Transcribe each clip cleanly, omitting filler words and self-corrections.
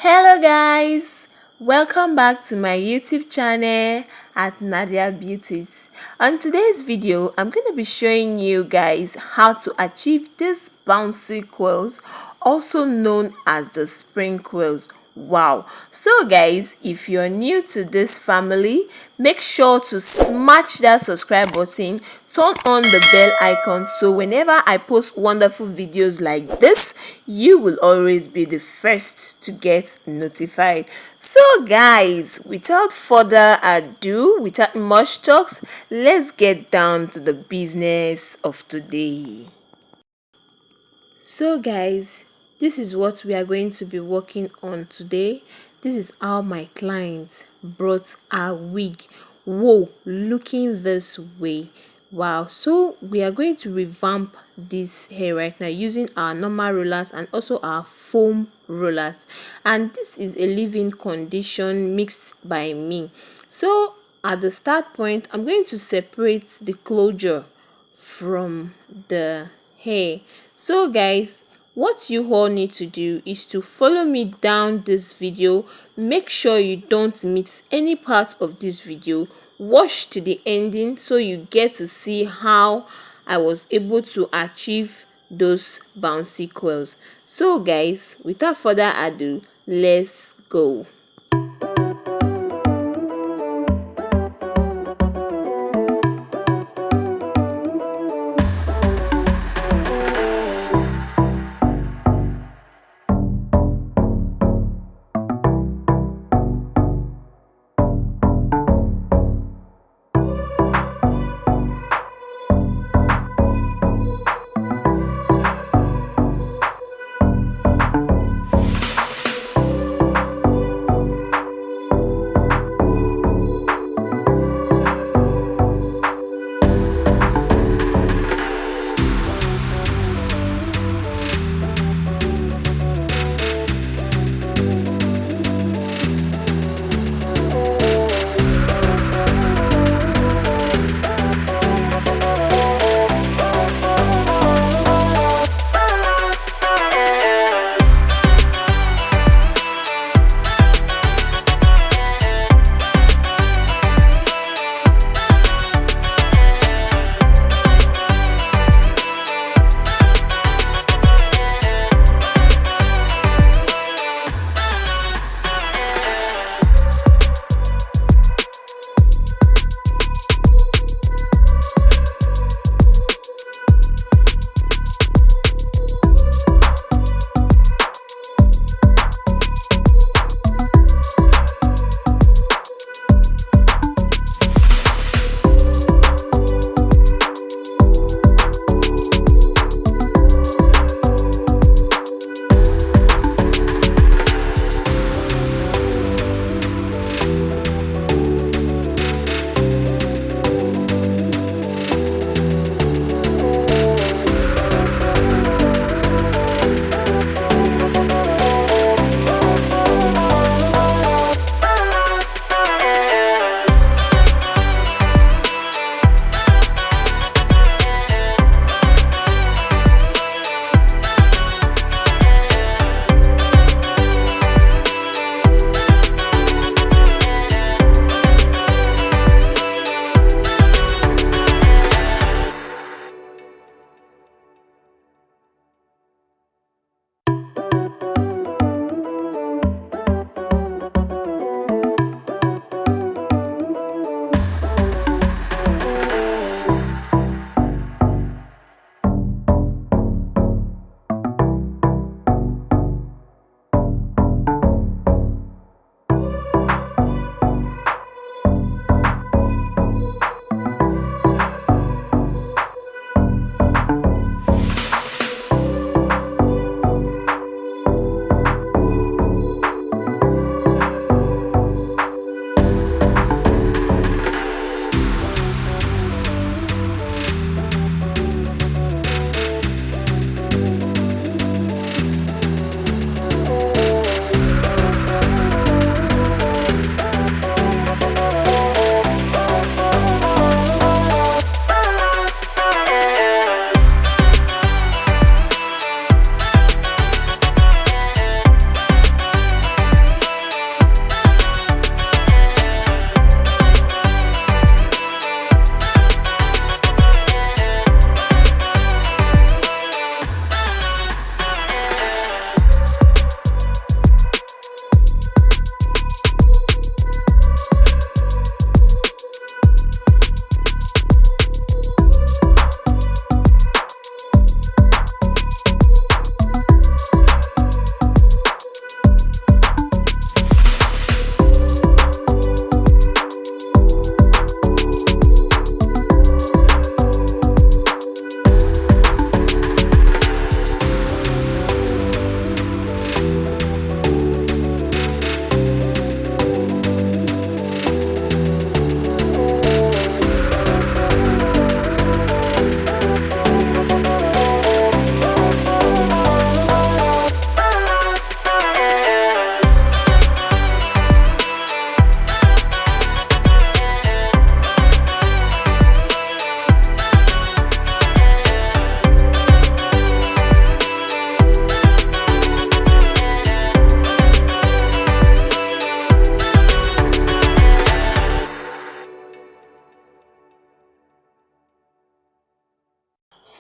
Hello guys, welcome back to my YouTube channel at Nadia Beauties. On today's video, I'm going to be showing you guys how to achieve this bouncy quills, also known as the spring quills. Wow. So guys, if you're new to this family, make sure to smash that subscribe button, turn on the bell icon so whenever I post wonderful videos like this, you will always be the first to get notified. So guys, without further ado, without much talks, let's get down to the business of today. So guys, this is what we are going to be working on today. This is how my client brought our wig. Whoa, looking this way. Wow. So we are going to revamp this hair right now using our normal rollers and also our foam rollers, and this is a leave-in condition mixed by me. So at the start point, I'm going to separate the closure from the hair. So guys, what you all need to do is to follow me down this video. Make sure you don't miss any part of this video. Watch to the ending so you get to see how I was able to achieve those bouncy quills. So guys, without further ado, let's go.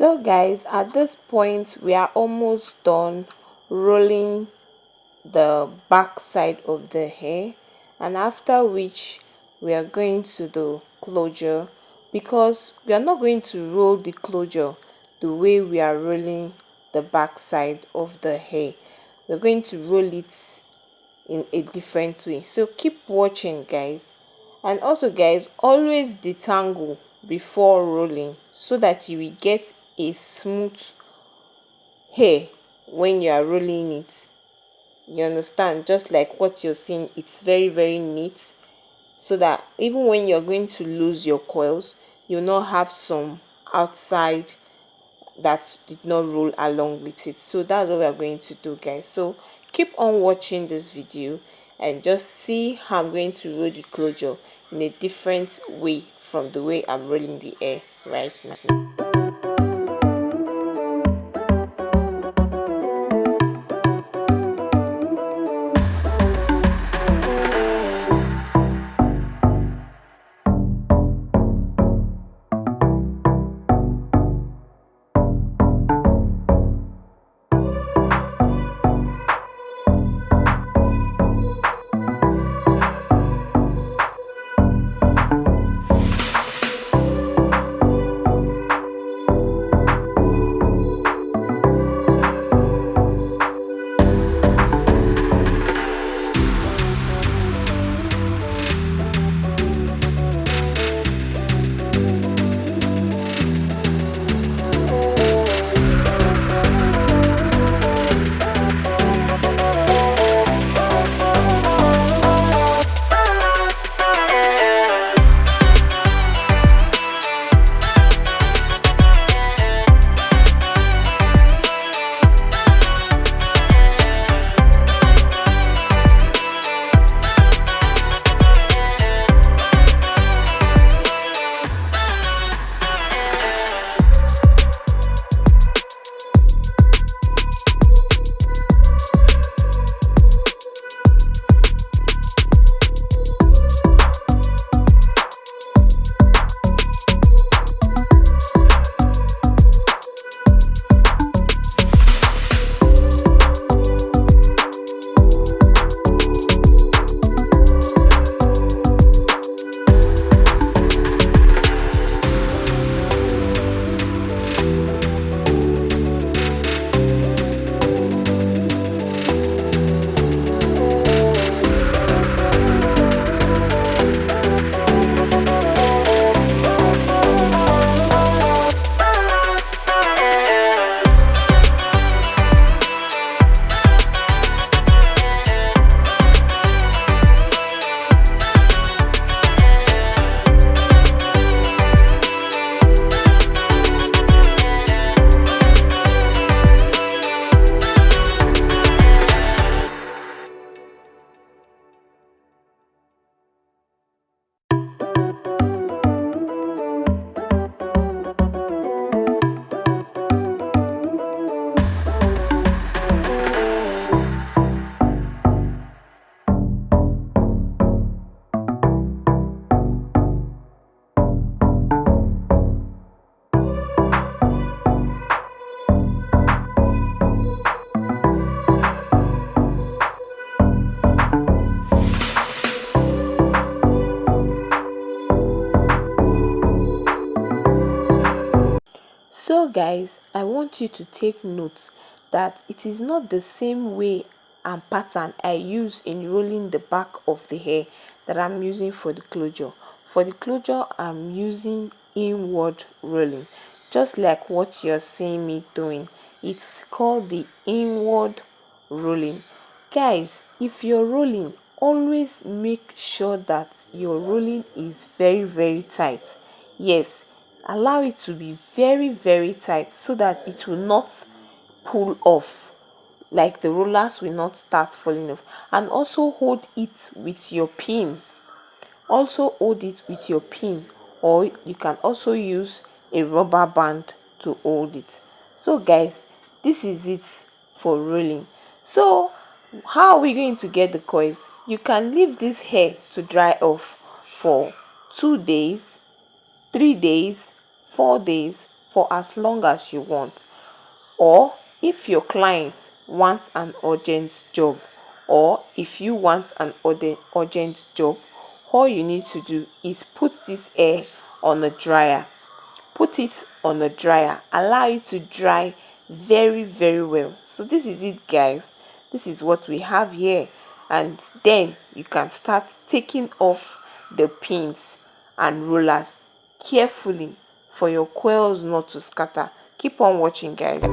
So guys, at this point we are almost done rolling the back side of the hair, and after which we are going to the closure, because we are not going to roll the closure the way we are rolling the back side of the hair. We're going to roll it in a different way, so keep watching guys. And also guys, always detangle before rolling so that you will get a smooth hair when you are rolling it. You understand? Just like what you're seeing, it's very neat, so that even when you're going to lose your coils, you'll not have some outside that did not roll along with it. So that's what we are going to do guys. So keep on watching this video and just see how I'm going to roll the closure in a different way from the way I'm rolling the hair right now. So guys, I want you to take note that it is not the same way and pattern I use in rolling the back of the hair that I'm using for the closure. For the closure, I'm using inward rolling, just like what you're seeing me doing. It's called the inward rolling. Guys, if you're rolling, always make sure that your rolling is very tight. Yes, allow it to be very tight so that it will not pull off, like the rollers will not start falling off. And also hold it with your pin. Or you can also use a rubber band to hold it. So guys, this is it for rolling. So how are we going to get the coils? You can leave this hair to dry off for 2 days, 3 days, 4 days, for as long as you want. Or if your client wants an urgent job, or if you want an urgent job, all you need to do is put this hair on a dryer. Put it on a dryer, allow it to dry very very well. So this is it, guys. This is what we have here, and then you can start taking off the pins and rollers carefully for your coils not to scatter. Keep on watching, guys.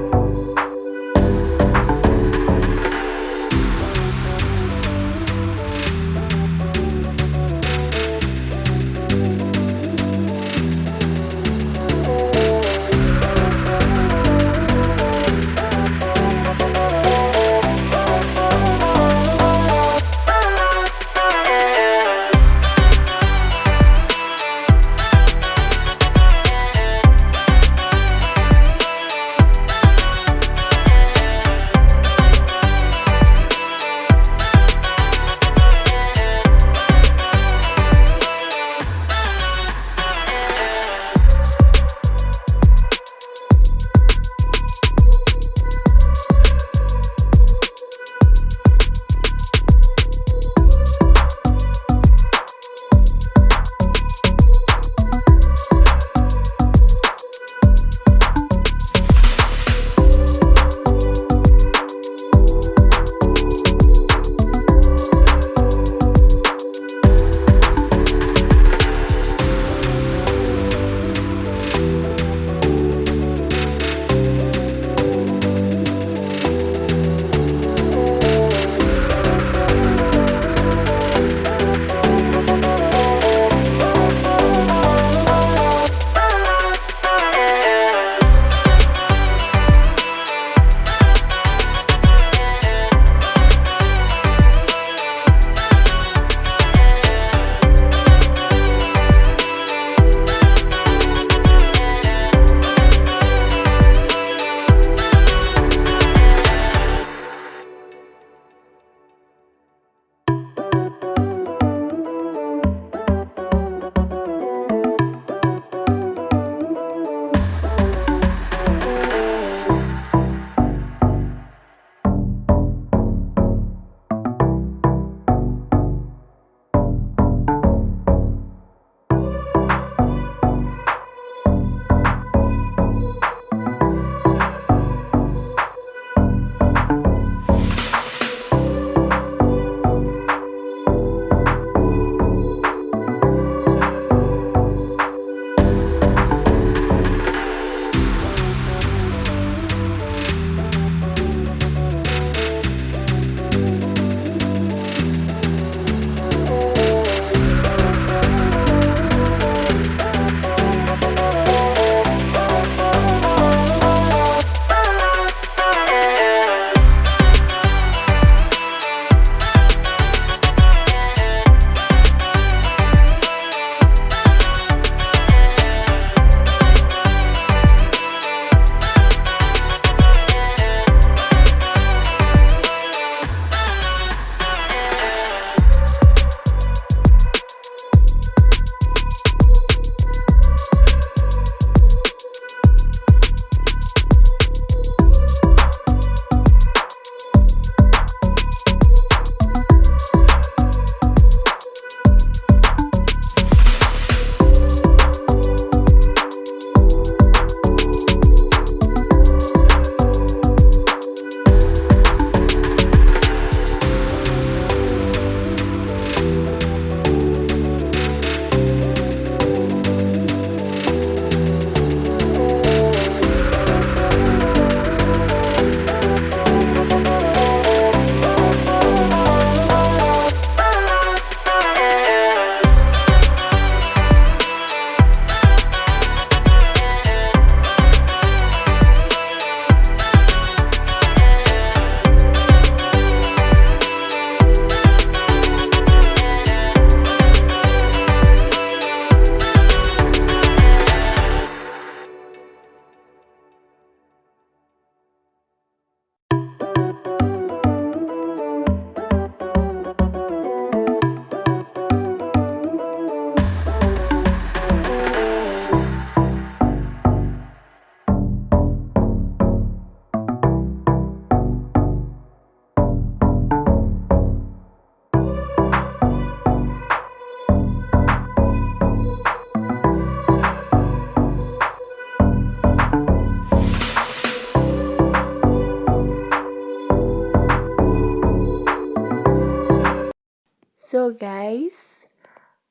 So guys,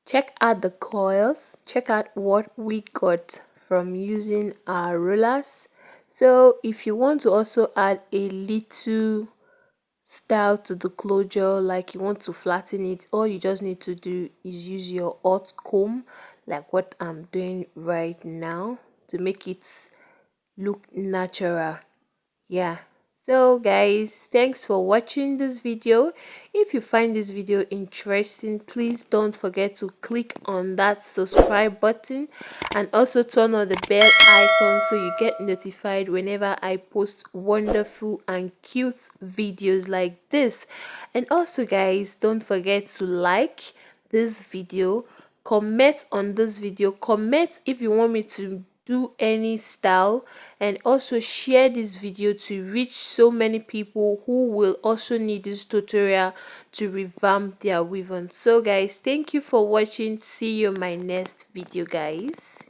check out the coils, check out what we got from using our rollers. So if you want to also add a little style to the closure, like you want to flatten it, all you just need to do is use your hot comb, like what I'm doing right now, to make it look natural. Yeah, so guys, thanks for watching this video. If you find this video interesting, please don't forget to click on that subscribe button and also turn on the bell icon so you get notified whenever I post wonderful and cute videos like this. And also guys, don't forget to like this video, comment on this video, comment if you want me to do any style, and also share this video to reach so many people who will also need this tutorial to revamp their weavon. So guys, thank you for watching. See you in my next video guys.